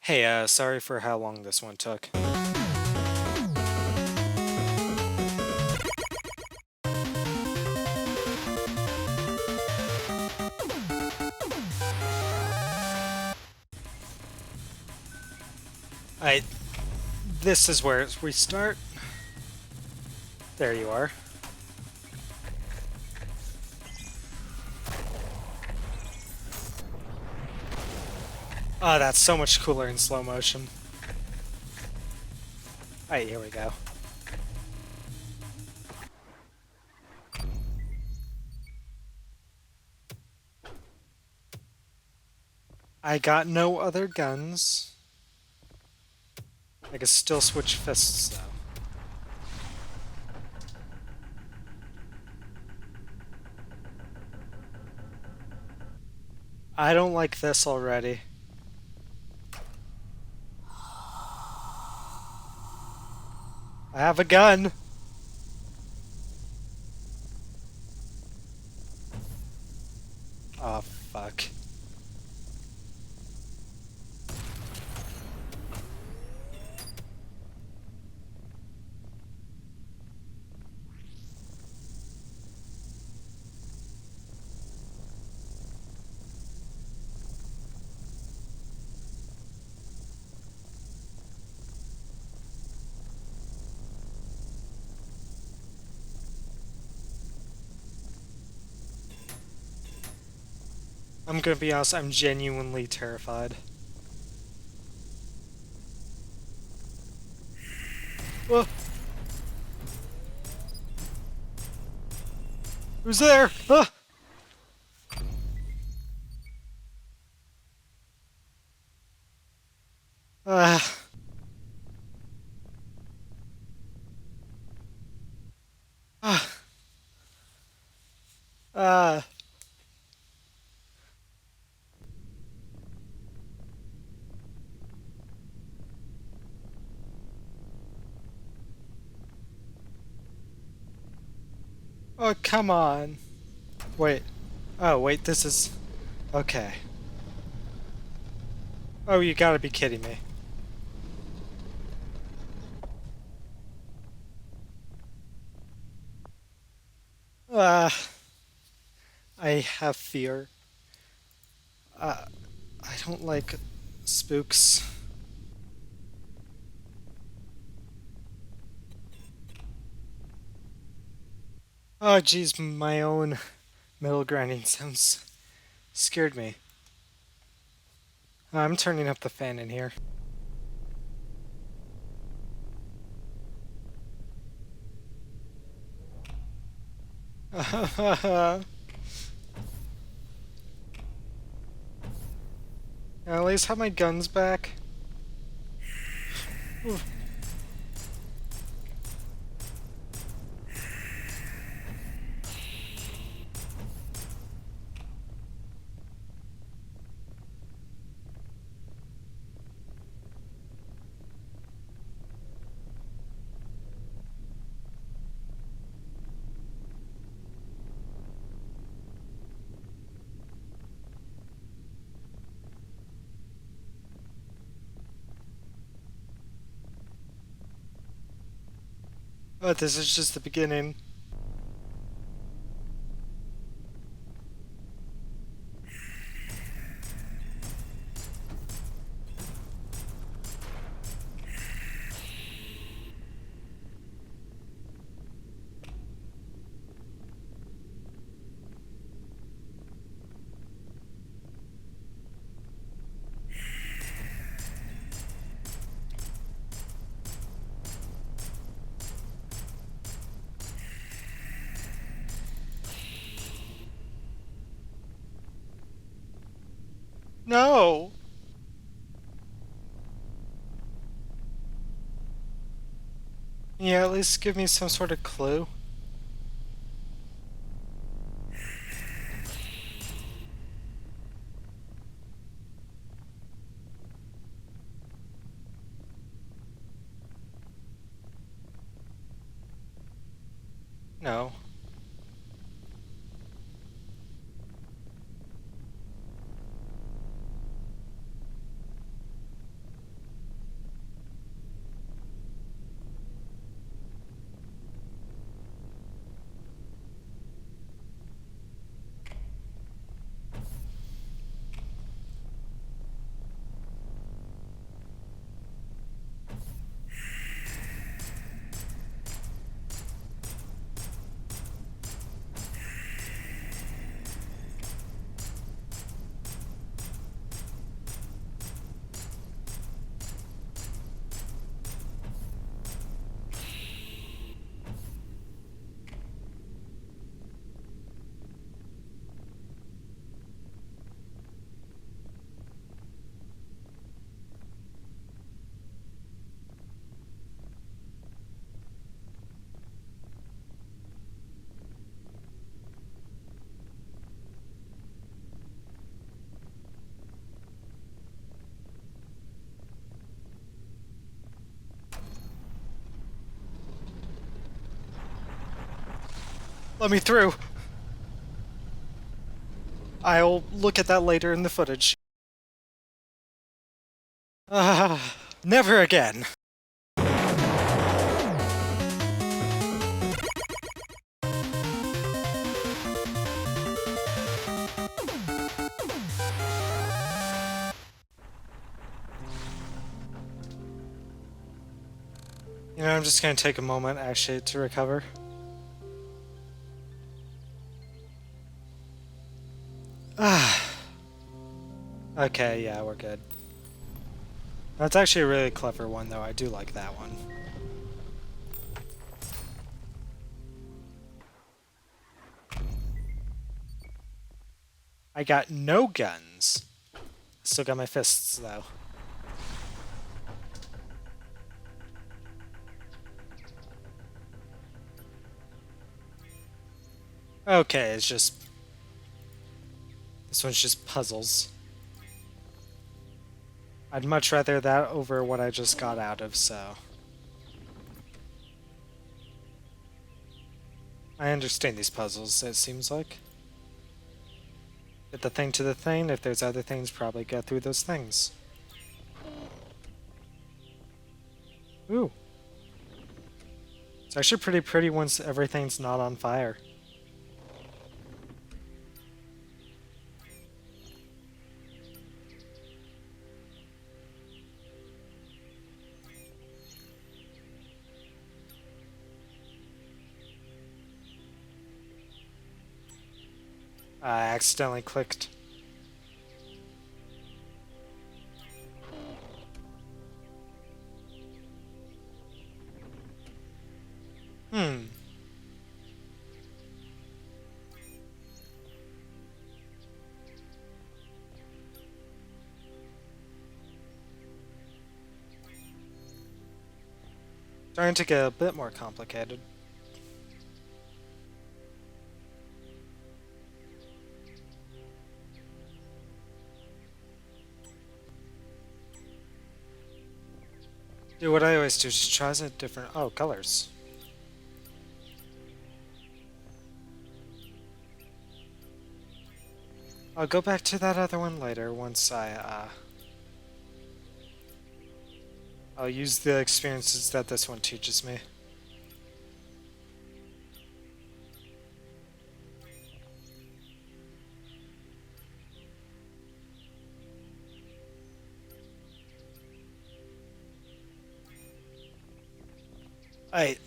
Hey, sorry for how long this one took. I... This is where we start. There you are. Oh, that's so much cooler in slow motion. Alright, here we go. I got no other guns. I can still switch fists, though. I don't like this already. I have a gun! Oh, fuck. I'm gonna be honest, I'm genuinely terrified. Whoa! Who's there? Ah! Ah. Ah. Ah. Oh, come on. Wait. Oh, wait, this is... Okay. Oh, you gotta be kidding me. Ah. I have fear. I don't like spooks. Oh, geez, my own metal grinding sounds scared me. I'm turning up the fan in here. At least have my guns back. Ooh. Oh, this is just the beginning. No! Yeah, at least give me some sort of clue. No. Let me through! I'll look at that later in the footage. Never again. You know, I'm just gonna take a moment, actually, to recover. Okay, yeah, we're good. That's actually a really clever one, though. I do like that one. I got no guns. Still got my fists, though. Okay, it's just... This one's just puzzles. I'd much rather that over what I just got out of, so... I understand these puzzles, it seems like. Get the thing to the thing, if there's other things, probably get through those things. Ooh. It's actually pretty pretty once everything's not on fire. I accidentally clicked. Starting to get a bit more complicated. Dude, what I always do is just try some different... Oh, colors. I'll go back to that other one later once I'll use the experiences that this one teaches me. Alright.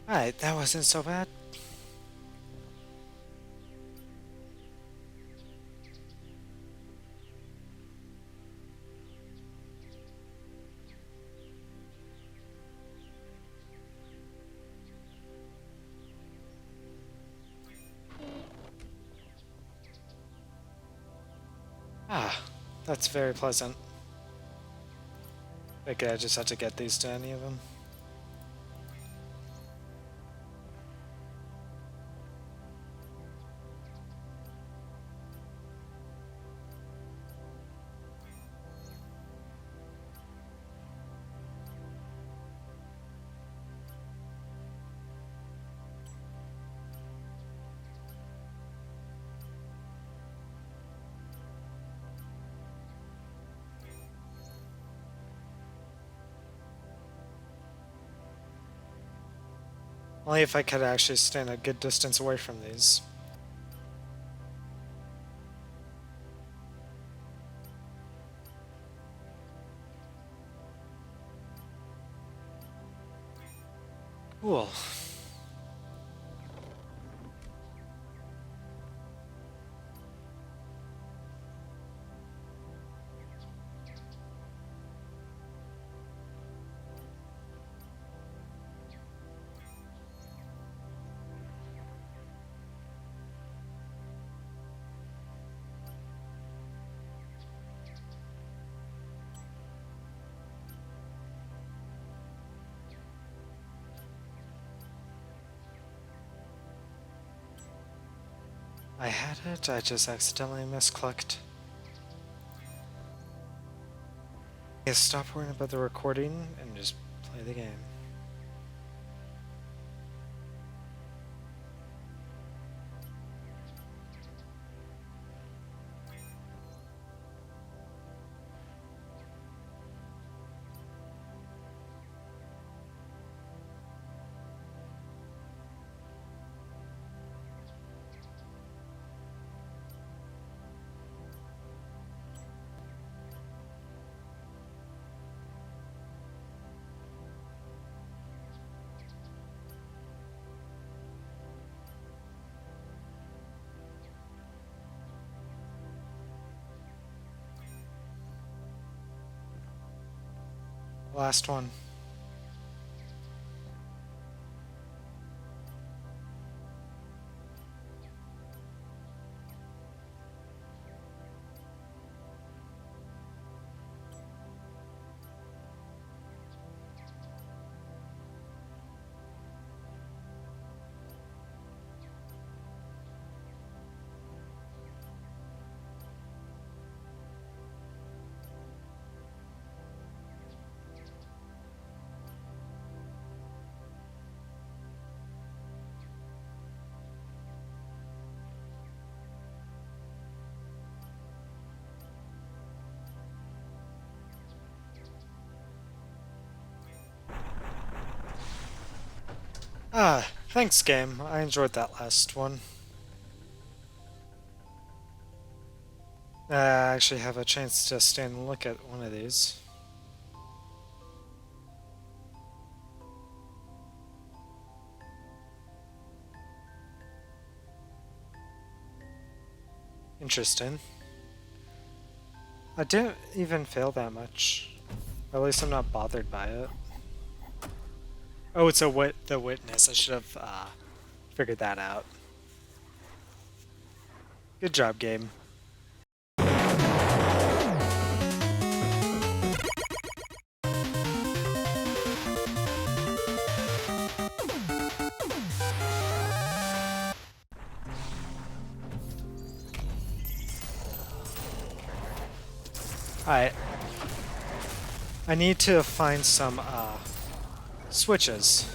Alright, that wasn't so bad. Ah, that's very pleasant. Okay, I just have to get these to any of them. Only if I could actually stand a good distance away from these. Cool. I had it, I just accidentally misclicked. Yeah, stop worrying about the recording and just play the game. Last one. Thanks, game. I enjoyed that last one. I actually have a chance to stand and look at one of these. Interesting. I didn't even fail that much. Or at least I'm not bothered by it. Oh, it's the witness. I should have figured that out. Good job, game. Alright. I need to find some switches.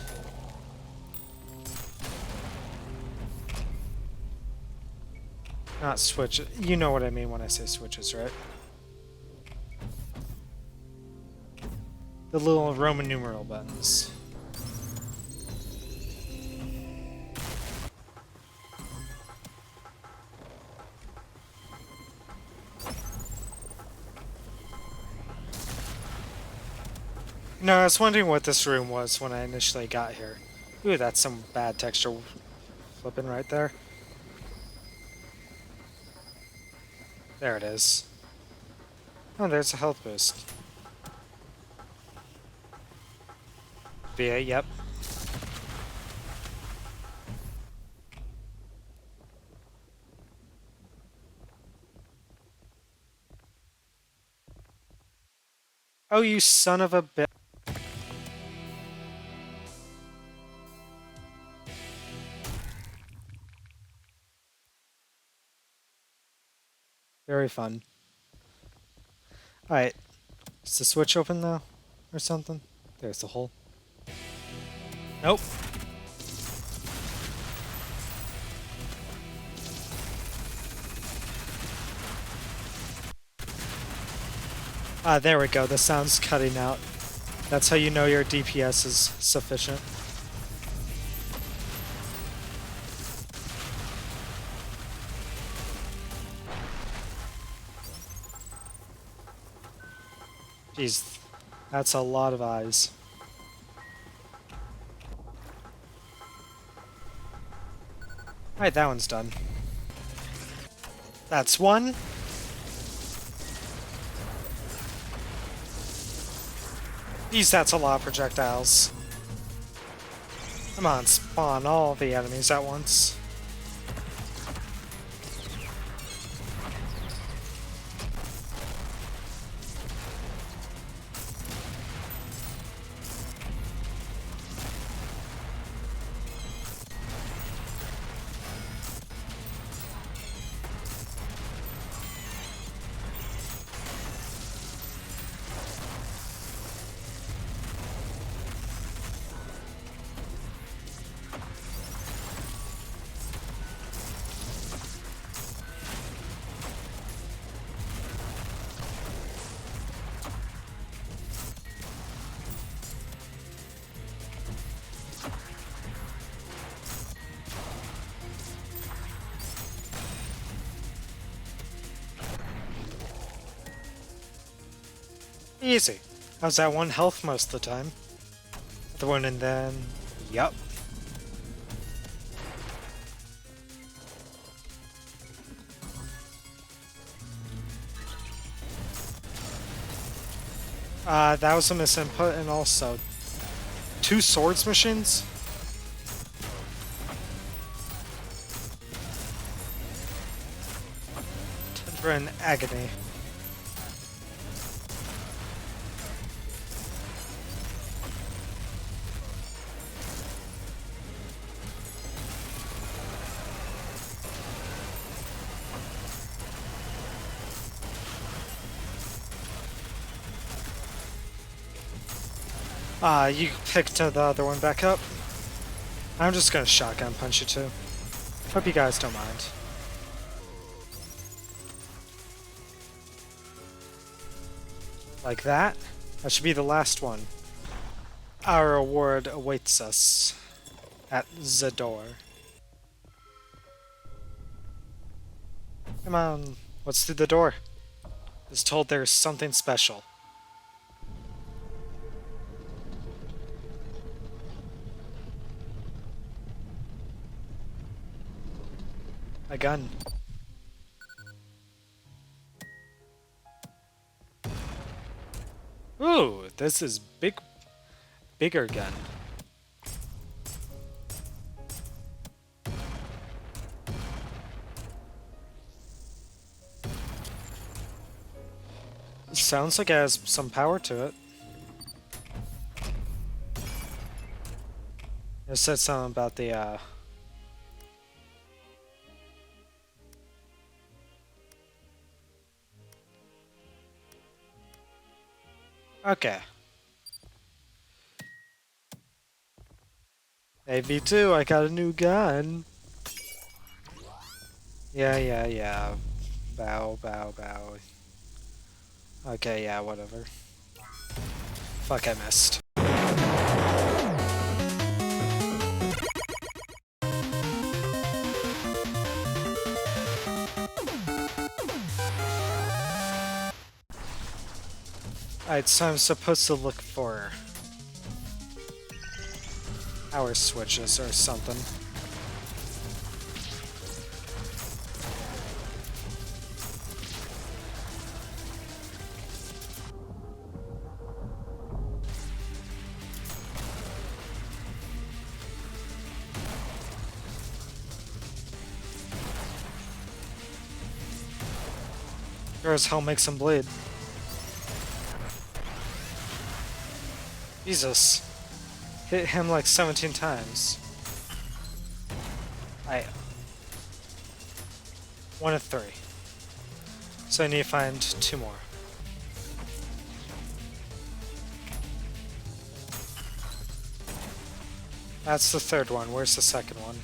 Not switch. You know what I mean when I say switches, right? The little Roman numeral buttons. No, I was wondering what this room was when I initially got here. Ooh, that's some bad texture flipping right there. There it is. Oh, there's a health boost. Yep. Oh, you son of a bitch. Very fun. Alright. Is the switch open though? Or something? There's the hole. Nope. Ah, there we go. The sound's cutting out. That's how you know your DPS is sufficient. Jeez, that's a lot of eyes. Alright, that one's done. That's one. Jeez, that's a lot of projectiles. Come on, spawn all the enemies at once. Easy. I was at 1 health most of the time. The one and then... Yup. That was a misinput, and also 2 swords machines? Tundra and Agony. You picked the other one back up. I'm just gonna shotgun punch you too. Hope you guys don't mind. Like that? That should be the last one. Our reward awaits us at the door. Come on, what's through the door? I was told there's something special. A gun. Ooh, this is bigger gun. Sounds like it has some power to it. It said something about the, Okay. AV2, I got a new gun. Yeah. Bow. Okay, yeah, whatever. Fuck, I missed. Alright, so I'm supposed to look for power switches or something. Sure as hell makes him bleed. Jesus. Hit him like 17 times. I... 1 of 3. So I need to find 2 more. That's the 3rd one. Where's the 2nd one?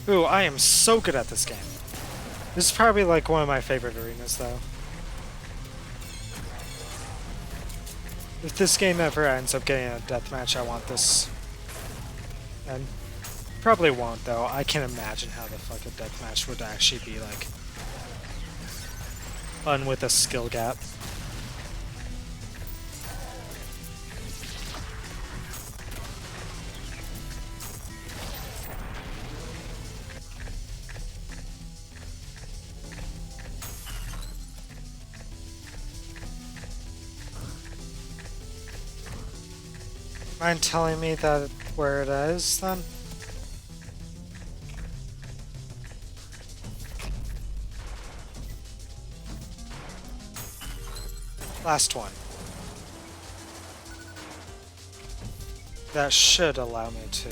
Ooh, I am so good at this game. This is probably like one of my favorite arenas, though. If this game ever ends up getting a deathmatch, I want this. And probably won't, though. I can't imagine how the fuck a deathmatch would actually be like. Fun with a skill gap. Mind telling me that where it is, then? Last one. That should allow me to...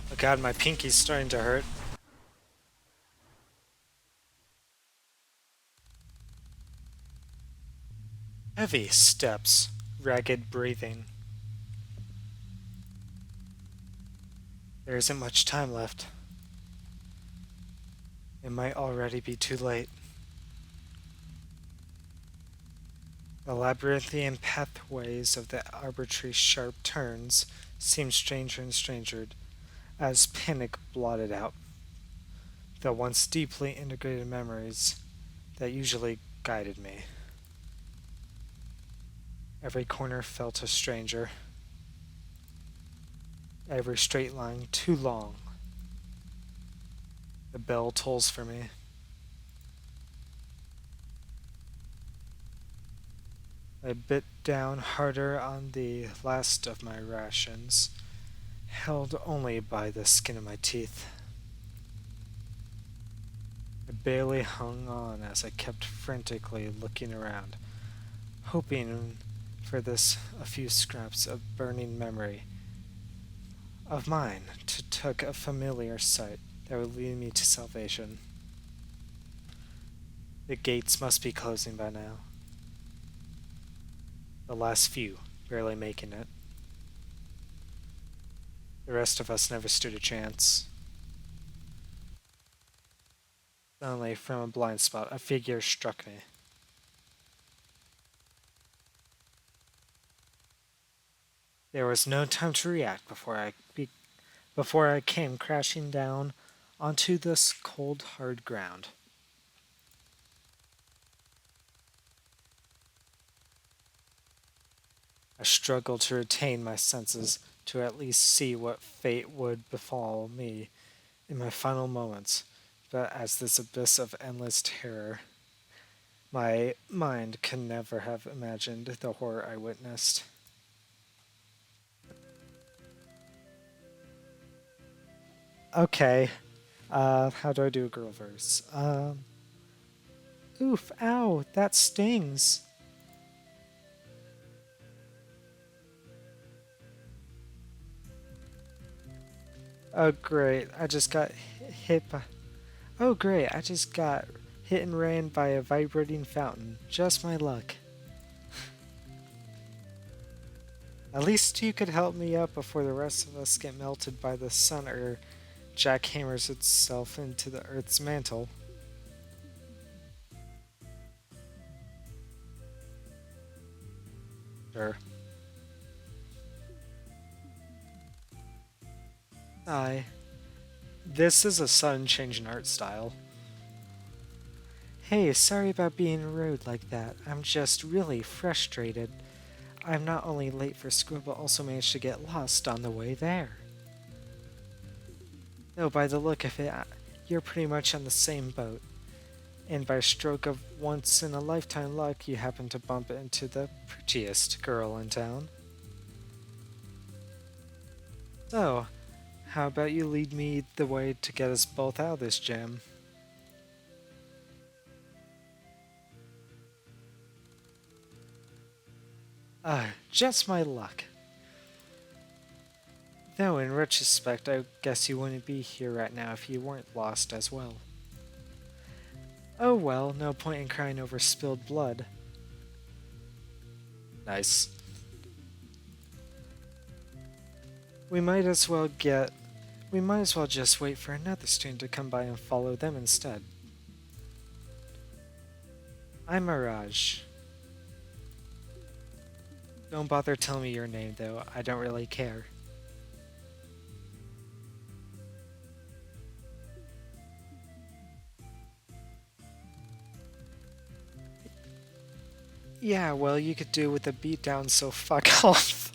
Oh god, my pinky's starting to hurt. Heavy steps, ragged breathing. There isn't much time left. It might already be too late. The labyrinthian pathways of the arbitrary sharp turns seemed stranger and stranger as panic blotted out the once deeply integrated memories that usually guided me. Every corner felt a stranger, every straight line too long. The bell tolls for me. I bit down harder on the last of my rations, held only by the skin of my teeth. I barely hung on as I kept frantically looking around, hoping for this a few scraps of burning memory of mine to tuck a familiar sight that would lead me to salvation. The gates must be closing by now. The last few barely making it. The rest of us never stood a chance. Suddenly, from a blind spot, a figure struck me. There was no time to react before I came crashing down onto this cold, hard ground. I struggled to retain my senses to at least see what fate would befall me in my final moments, but as this abyss of endless terror, my mind could never have imagined the horror I witnessed. Okay, how do I do a girl verse? Oof, ow, that stings. Oh great, I just got hit by... Oh great, I just got hit and ran by a vibrating fountain. Just my luck. At least you could help me up before the rest of us get melted by the sun or jackhammers itself into the earth's mantle. Sure. Aye. This is a sudden change in art style. Hey, sorry about being rude like that. I'm just really frustrated. I'm not only late for school, but also managed to get lost on the way there. Though by the look of it, you're pretty much on the same boat. And by a stroke of once-in-a-lifetime luck, you happen to bump into the prettiest girl in town. So, how about you lead me the way to get us both out of this jam? Just my luck. Though in retrospect, I guess you wouldn't be here right now if you weren't lost as well. Oh well, no point in crying over spilled blood. Nice. We might as well just wait for another student to come by and follow them instead. I'm Mirage. Don't bother telling me your name though, I don't really care. Yeah, well, you could do with a beatdown, so fuck off.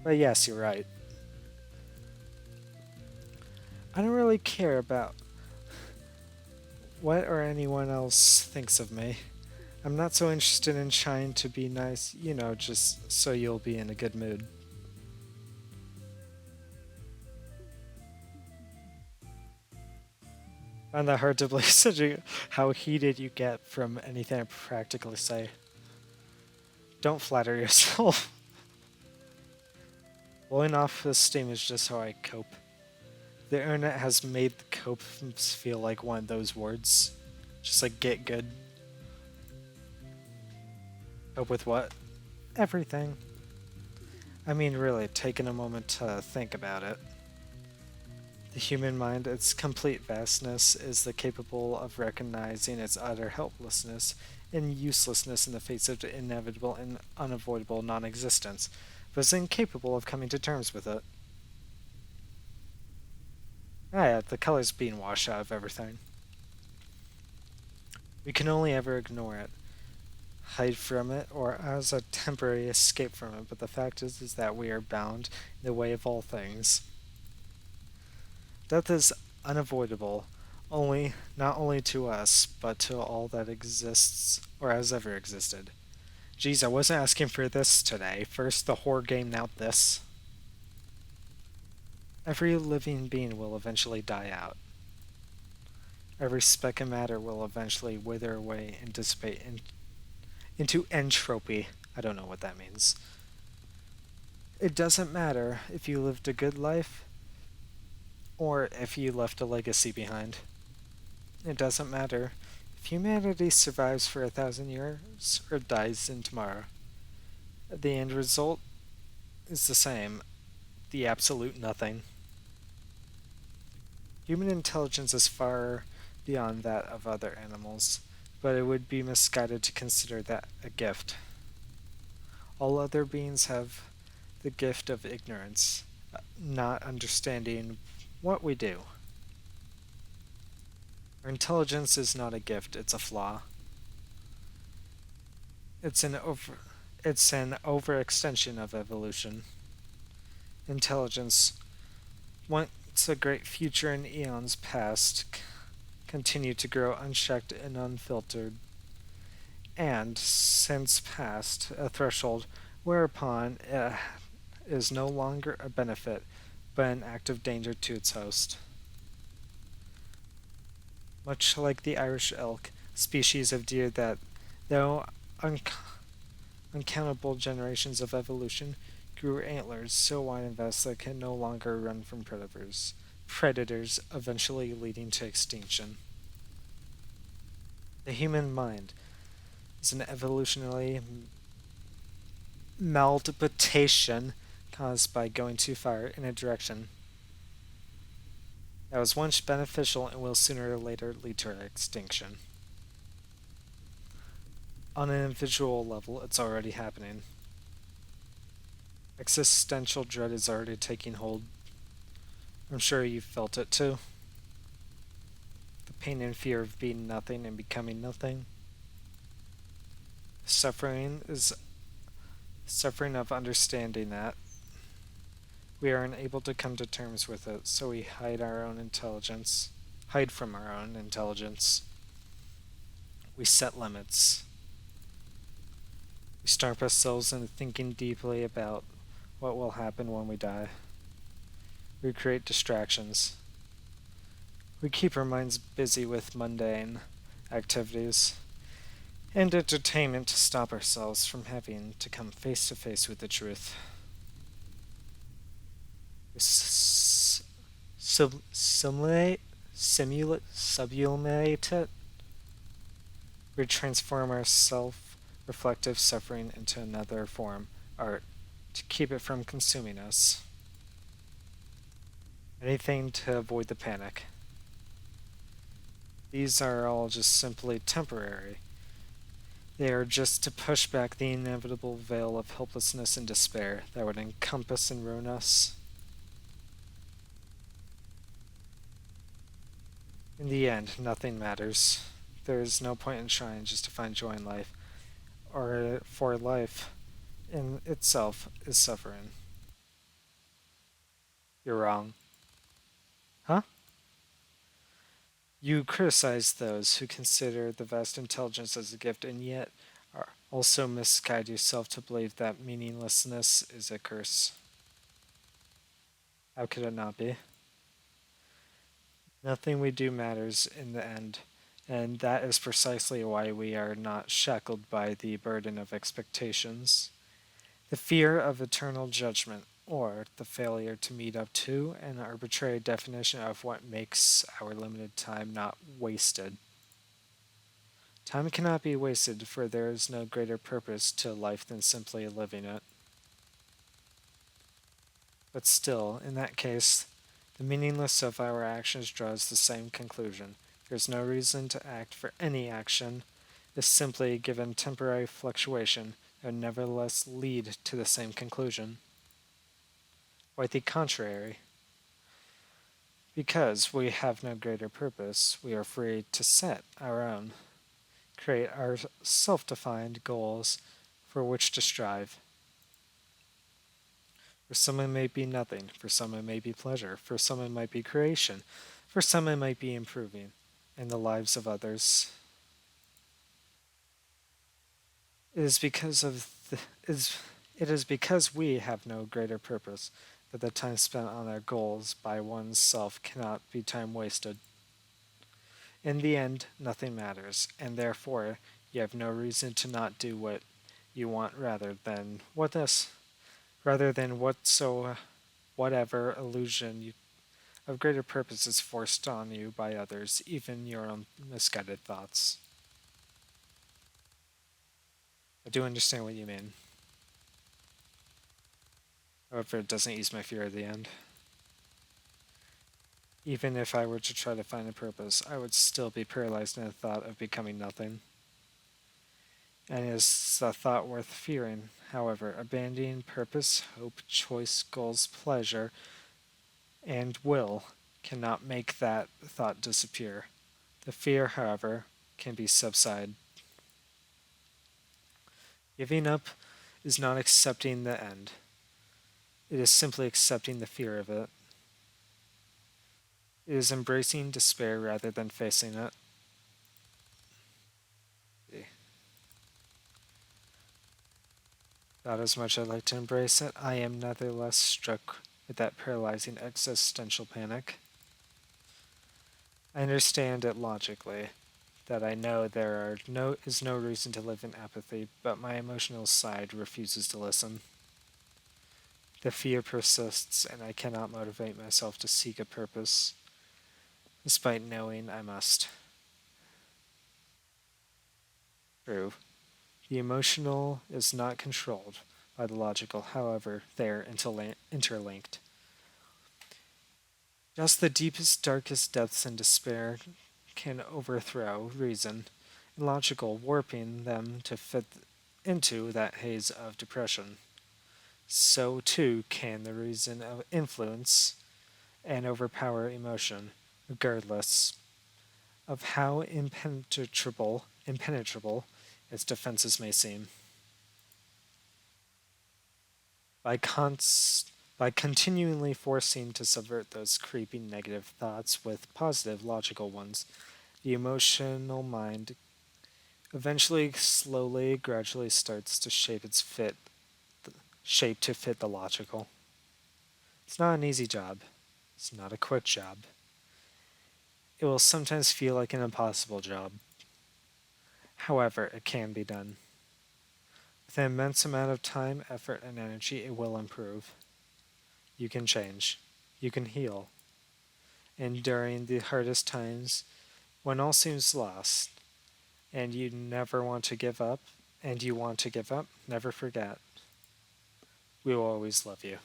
But yes, you're right. I don't really care about what or anyone else thinks of me. I'm not so interested in trying to be nice, just so you'll be in a good mood. I find that hard to believe, such how heated you get from anything I practically say. Don't flatter yourself. Blowing off the steam is just how I cope. The internet has made the cope feel like one of those words. Just like get good. Cope with what? Everything. I mean, really, taking a moment to think about it. The human mind, its complete vastness, is the capable of recognizing its utter helplessness and uselessness in the face of the inevitable and unavoidable non existence, but is incapable of coming to terms with it. Ah, yeah, the colors being washed out of everything. We can only ever ignore it, hide from it, or as a temporary escape from it, but the fact is that we are bound in the way of all things. Death is unavoidable, only not only to us, but to all that exists or has ever existed. Geez, I wasn't asking for this today. First the horror game, now this. Every living being will eventually die out. Every speck of matter will eventually wither away and dissipate into entropy. I don't know what that means. It doesn't matter if you lived a good life or if you left a legacy behind. It doesn't matter if humanity survives for 1,000 years or dies in tomorrow. The end result is the same, the absolute nothing. Human intelligence is far beyond that of other animals, but it would be misguided to consider that a gift. All other beings have the gift of ignorance, not understanding what we do. Our intelligence is not a gift, it's a flaw. It's an over it's an overextension of evolution. Intelligence, once a great future in eons past, continued to grow unchecked and unfiltered, and, since past a threshold whereupon it is no longer a benefit, but an act of danger to its host. Much like the Irish elk, species of deer that, though uncountable generations of evolution, grew antlers so wide and vast that can no longer run from predators eventually leading to extinction. The human mind is an evolutionary malditation caused by going too far in a direction that was once beneficial and will sooner or later lead to our extinction. On an individual level, it's already happening. Existential dread is already taking hold. I'm sure you've felt it too. The pain and fear of being nothing and becoming nothing. Suffering is suffering of understanding that we are unable to come to terms with it, so we hide from our own intelligence. We set limits. We starve ourselves into thinking deeply about what will happen when we die. We create distractions. We keep our minds busy with mundane activities and entertainment to stop ourselves from having to come face to face with the truth. We sublimate it. We transform our self reflective suffering into another form, art, to keep it from consuming us. Anything to avoid the panic. These are all just simply temporary. They are just to push back the inevitable veil of helplessness and despair that would encompass and ruin us. In the end, nothing matters. There is no point in trying just to find joy in life, or for life in itself is suffering. You're wrong. Huh? You criticize those who consider the vast intelligence as a gift and yet are also misguide yourself to believe that meaninglessness is a curse. How could it not be? Nothing we do matters in the end, and that is precisely why we are not shackled by the burden of expectations. The fear of eternal judgment, or the failure to meet up to an arbitrary definition of what makes our limited time not wasted. Time cannot be wasted, for there is no greater purpose to life than simply living it. But still, in that case, the meaningless of our actions draws the same conclusion. There is no reason to act, for any action is simply given temporary fluctuation that would nevertheless lead to the same conclusion. Quite the contrary. Because we have no greater purpose, we are free to set our own, create our self-defined goals for which to strive. For some it may be nothing, for some it may be pleasure, for some it might be creation, for some it might be improving in the lives of others. It is because of the, it is because we have no greater purpose that the time spent on our goals by one's self cannot be time wasted. In the end, nothing matters, and therefore you have no reason to not do what you want rather than whatever illusion of greater purpose is forced on you by others, even your own misguided thoughts. I do understand what you mean. However, it doesn't ease my fear at the end. Even if I were to try to find a purpose, I would still be paralyzed in the thought of becoming nothing. And is the thought worth fearing? However, abandoning purpose, hope, choice, goals, pleasure, and will cannot make that thought disappear. The fear, however, can be subsided. Giving up is not accepting the end. It is simply accepting the fear of it. It is embracing despair rather than facing it. About as much I'd like to embrace it, I am nevertheless struck with that paralyzing existential panic. I understand it logically, that I know is no reason to live in apathy, but my emotional side refuses to listen. The fear persists, and I cannot motivate myself to seek a purpose, despite knowing I must. True. The emotional is not controlled by the logical, however, they are interlinked. Just the deepest, darkest depths in despair can overthrow reason, illogical, warping them to fit into that haze of depression. So too can the reason of influence and overpower emotion, regardless of how impenetrable its defenses may seem. By, by continually forcing to subvert those creeping negative thoughts with positive logical ones, the emotional mind eventually, slowly, gradually starts to shape to fit the logical. It's not an easy job. It's not a quick job. It will sometimes feel like an impossible job. However, it can be done. With an immense amount of time, effort, and energy, it will improve. You can change. You can heal. And during the hardest times, when all seems lost, and you never want to give up, never forget. We will always love you.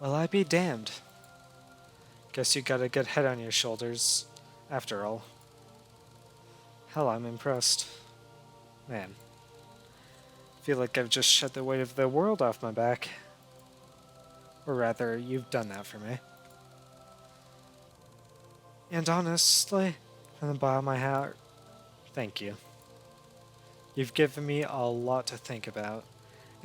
Well, I be damned. Guess you got a good head on your shoulders, after all. Hell, I'm impressed. Man, feel like I've just shed the weight of the world off my back. Or rather, you've done that for me. And honestly, from the bottom of my heart, thank you. You've given me a lot to think about,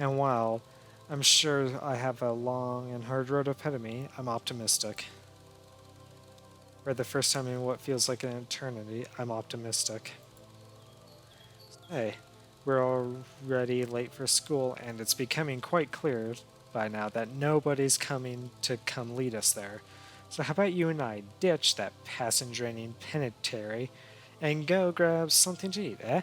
and while I'm sure I have a long and hard road ahead of me, I'm optimistic. For the first time in what feels like an eternity, I'm optimistic. Hey, we're already late for school, and it's becoming quite clear by now that nobody's coming to come lead us there. So how about you and I ditch that passenger-draining penitentiary and go grab something to eat, eh?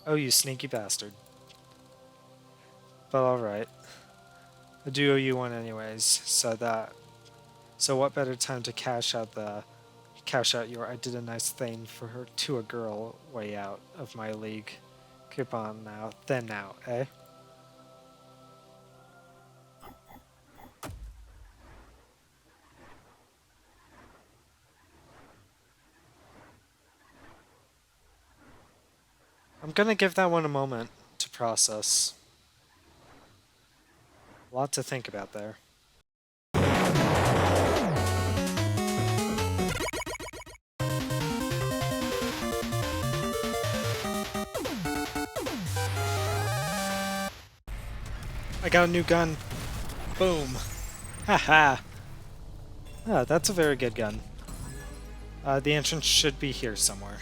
Oh, you sneaky bastard. But alright. I do owe you one anyways, So what better time to cash out your "I did a nice thing for her to a girl" way out of my league coupon than now, eh? I'm gonna give that one a moment to process. A lot to think about there. I got a new gun. Boom. Haha. Ah, that's a very good gun. The entrance should be here somewhere.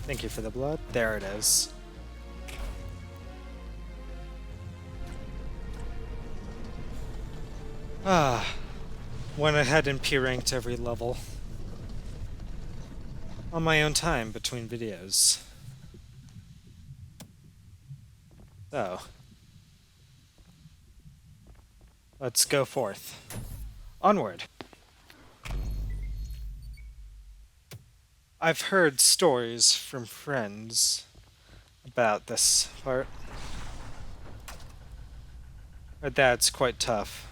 Thank you for the blood. There it is. Ah. Went ahead and P-ranked every level. On my own time between videos. So. Let's go forth. Onward. I've heard stories from friends about this part. But that's quite tough.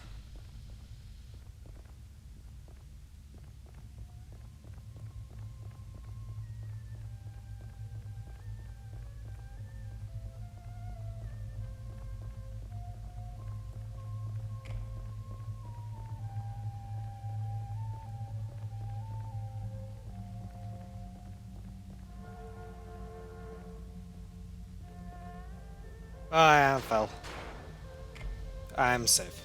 I fell. I'm safe.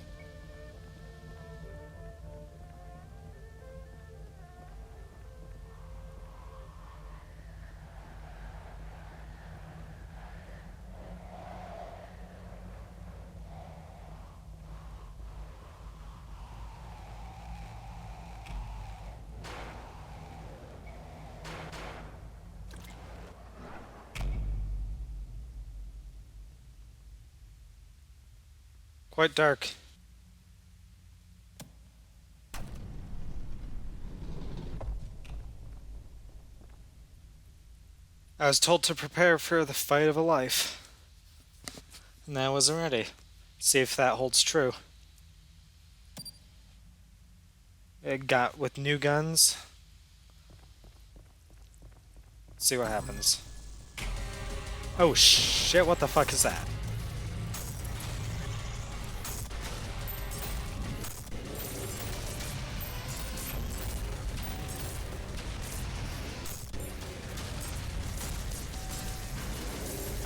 Quite dark. I was told to prepare for the fight of a life. And I wasn't ready. See if that holds true. It got with new guns. See what happens. Oh shit, what the fuck is that?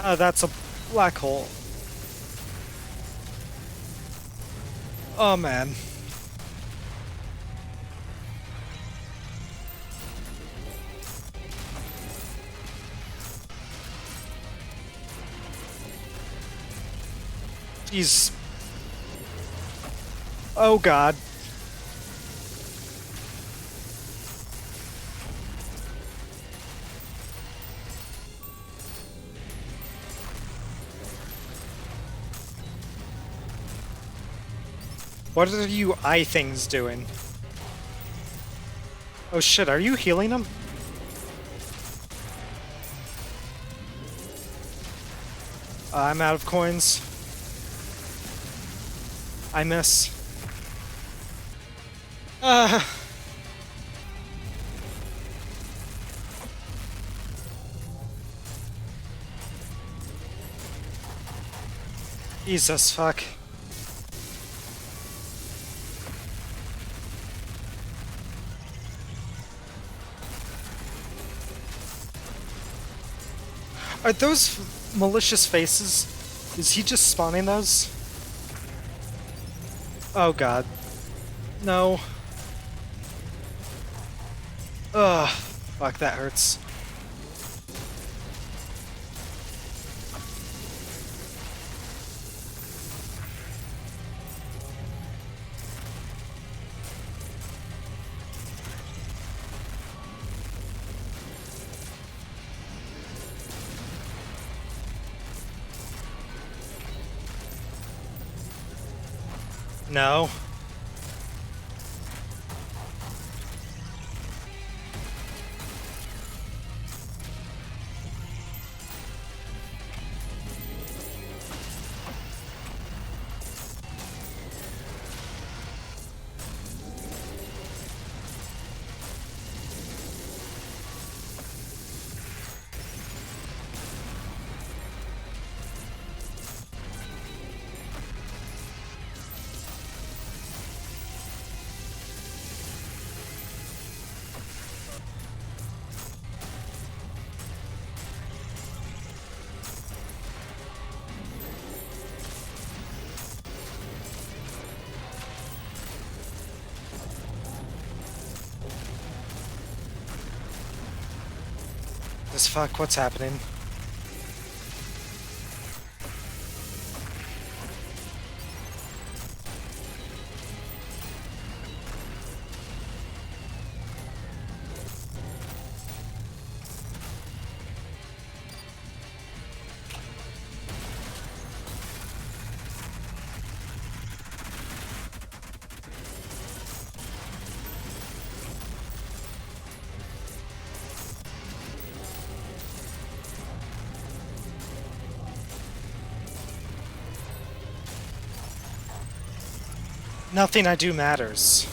Oh, that's a black hole. Oh man. Jeez. Oh god. What are you eye things doing? Oh shit, are you healing them? I'm out of coins. I miss. Jesus fuck. Are those malicious faces? Is he just spawning those? Oh god. No. Ugh. Fuck, that hurts. No. As fuck, what's happening? Nothing I do matters.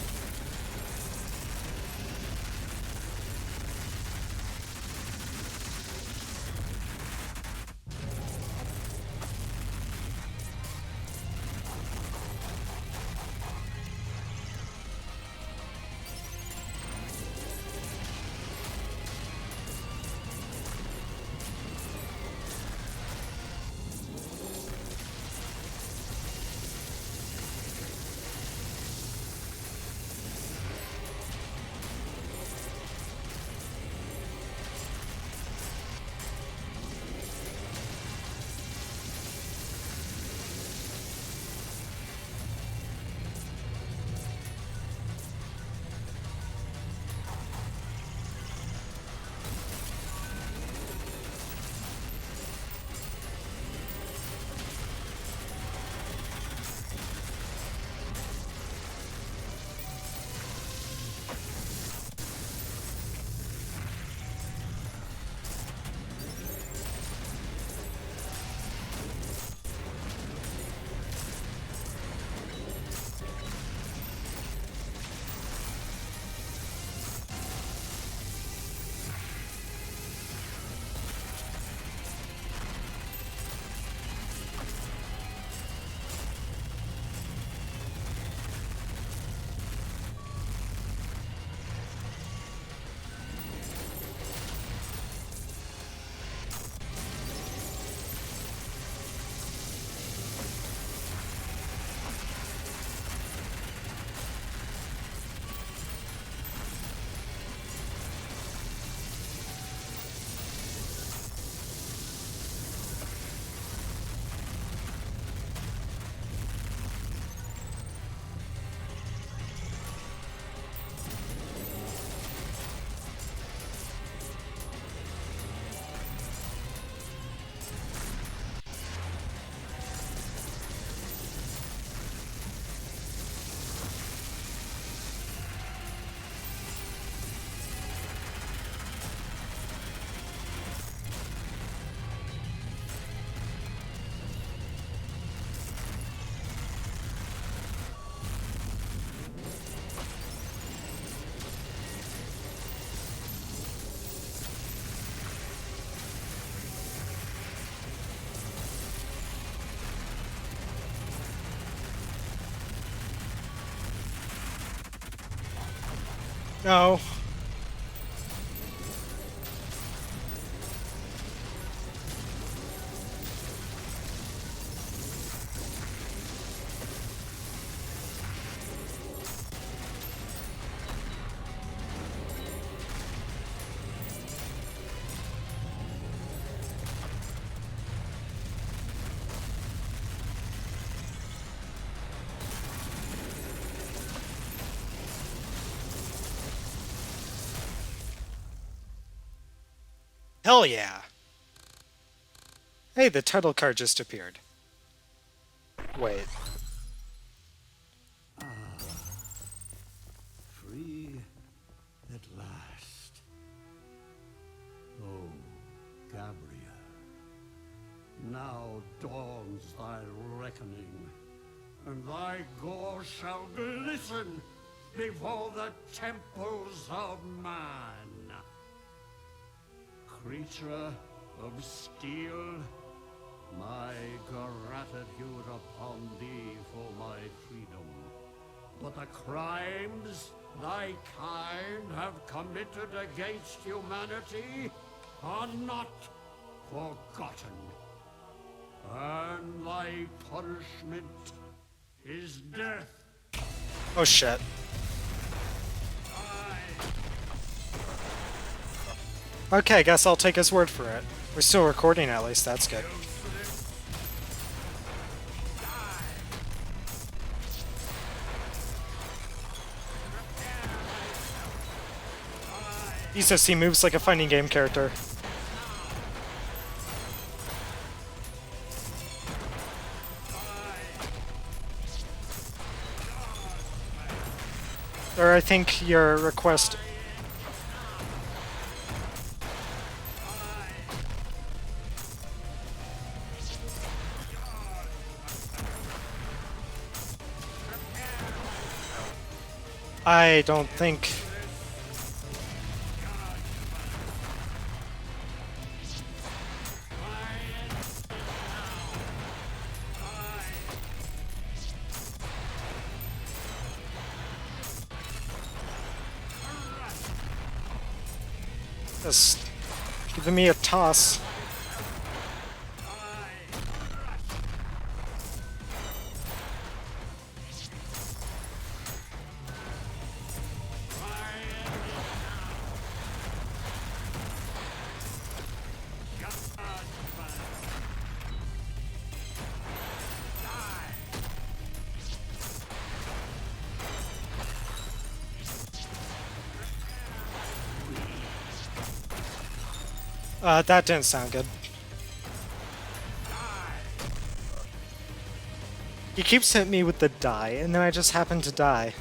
No. Hell yeah. Hey, the title card just appeared. Wait. Free at last. Oh, Gabriel, now dawns thy reckoning, and thy gore shall glisten before the temples of man. Creature of steel, my gratitude upon thee for my freedom. But the crimes thy kind have committed against humanity are not forgotten. And thy punishment is death. Oh shit. Okay, I guess I'll take his word for it. We're still recording at least, that's good. Jesus, he moves like a fighting game character. Or I think your request... I don't think... Just giving me a toss. That didn't sound good. He keeps hitting me with the die, and then I just happen to die.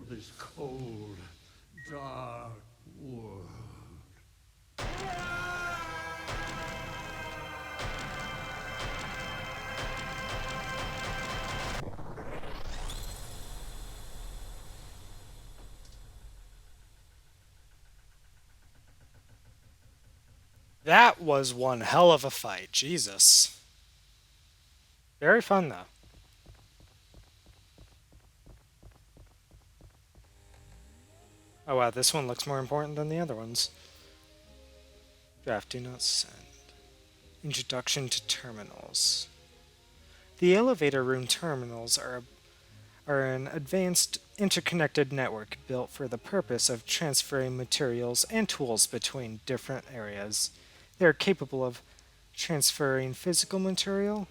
of this cold, dark world. That was one hell of a fight. Jesus. Very fun, though. Oh wow, this one looks more important than the other ones. Draft do not send. Introduction to terminals. The elevator room terminals are an advanced interconnected network built for the purpose of transferring materials and tools between different areas. They are capable of transferring physical material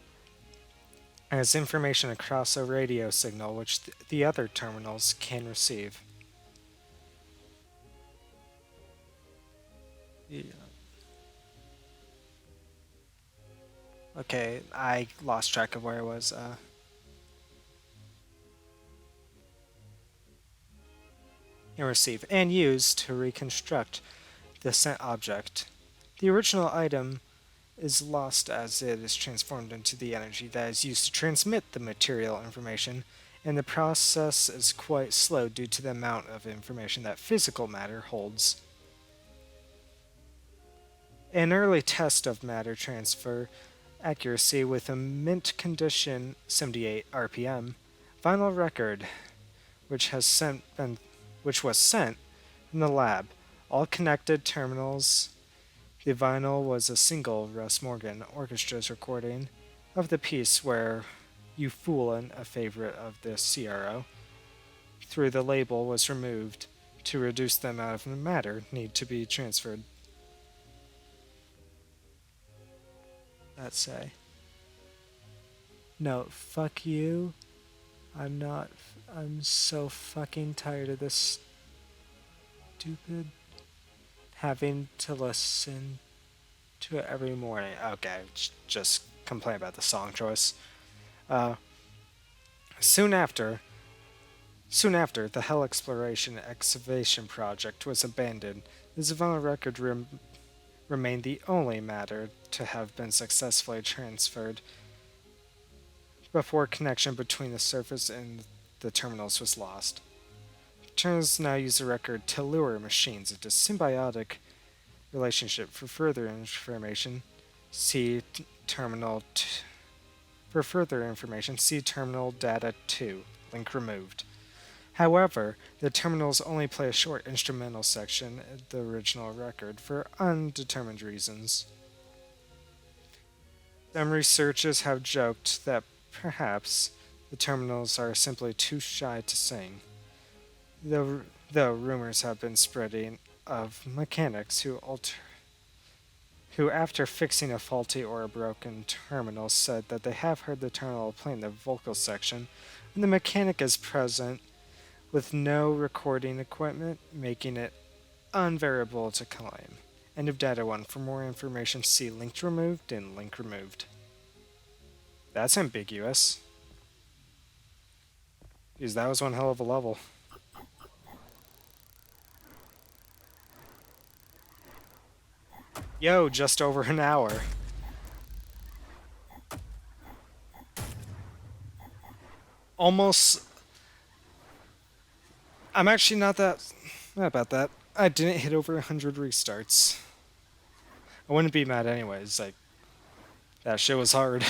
as information across a radio signal which the other terminals can receive. Yeah. Okay, I lost track of where I was. And receive and use to reconstruct the sent object. The original item is lost as it is transformed into the energy that is used to transmit the material information, and the process is quite slow due to the amount of information that physical matter holds. An early test of matter transfer accuracy with a mint condition 78 RPM vinyl record, which was sent from the lab. All connected terminals. The vinyl was a single Russ Morgan Orchestra's recording of the piece where You Foolin', a favorite of the CRO, through the label was removed to reduce the amount of matter need to be transferred. Let's say. No, fuck you. I'm not. I'm so fucking tired of this stupid having to listen to it every morning. Okay, just complain about the song choice. Uh, soon after, Soon after, the Hell Exploration Excavation Project was abandoned. The Zavona record remained the only matter to have been successfully transferred before connection between the surface and the terminals was lost. Terminals now use the record to lure machines into symbiotic relationship. For further information, see for further information, see Terminal Data 2, link removed. However, the terminals only play a short instrumental section of the original record for undetermined reasons. Some researchers have joked that perhaps the terminals are simply too shy to sing, though rumors have been spreading of mechanics who after fixing a faulty or a broken terminal said that they have heard the terminal playing the vocal section when the mechanic is present with no recording equipment, making it unvariable to claim. End of data 1. For more information, see linked removed and link removed. That's ambiguous. Because that was one hell of a level. Yo, just over an hour. Almost. I'm actually not mad about that. I didn't hit over 100 restarts. I wouldn't be mad anyways. Like, that shit was hard.